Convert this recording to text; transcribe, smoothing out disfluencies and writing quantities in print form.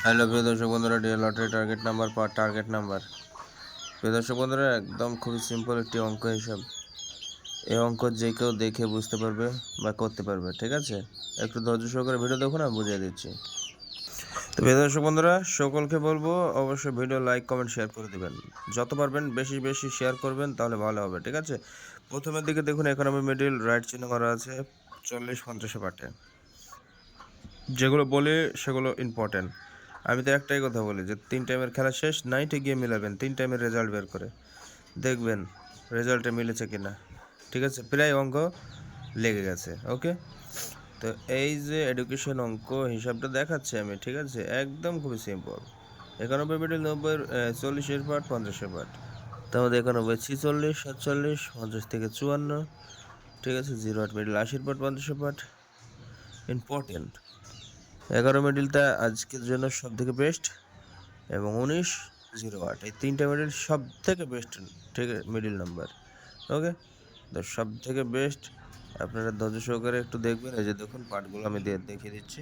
Hello প্রিয় দর্শক বন্ধুরা, ডিয়ার লটারি টার্গেট নাম্বার পার টার্গেট নাম্বার। প্রিয় দর্শক বন্ধুরা, একদম খুবই সিম্পল একটি অঙ্ক হিসাব। এই অঙ্ক যে কেউ দেখে বুঝতে পারবে বা করতে পারবে, ঠিক আছে? একটু ধৈর্য সহকারে ভিডিও দেখুন, আমি বুঝিয়ে দিচ্ছি। তো প্রিয় দর্শক বন্ধুরা, সকলকে বলবো অবশ্যই ভিডিও লাইক কমেন্ট শেয়ার করে দেবেন। যত পারবেন বেশি বেশি শেয়ার করবেন, তাহলে ভালো হবে, ঠিক আছে? প্রথমের দিকে দেখুন, ইকোনমি মিডিল রাইট চিহ্ন করা আছে 40-50 পাটে। যেগুলো বলি সেগুলো ইম্পর্টেন্ট। আমি তো একটাই কথা বলি যে 3 টাইমের খেলা শেষ, নাইটে গিয়ে মিলাবেন 3 টাইমের রেজাল্ট বের করে দেখবেন রেজাল্টে মিলেছে কিনা, ঠিক আছে? প্রায় অঙ্ক লেগে গেছে, ওকে? তো এই যে এডুকেশন অঙ্ক হিসাবটা দেখাচ্ছি আমি, ঠিক আছে? একদম খুবই সিম্পল। 91 মিডিল 90, 40-এর পার্ট 50-এর পার্ট। তার মধ্যে 91 46, 47, 50 থেকে 54, ঠিক আছে? 08 মিডিল 80-এর পার্ট 50-এর পার্ট। ইম্পর্টেন্ট 11 মিডিলটা আজকের জন্য সব থেকে বেস্ট, এবং 19-08 এই 3টা মিডিল সব থেকে বেস্ট, ঠিক আছে? মিডিল নাম্বার, ওকে? তো সব থেকে বেস্ট। আপনারা ধৈর্য সহকারে একটু দেখবেন। এই যে দেখুন পার্টগুলো আমি দেখিয়ে দিচ্ছি।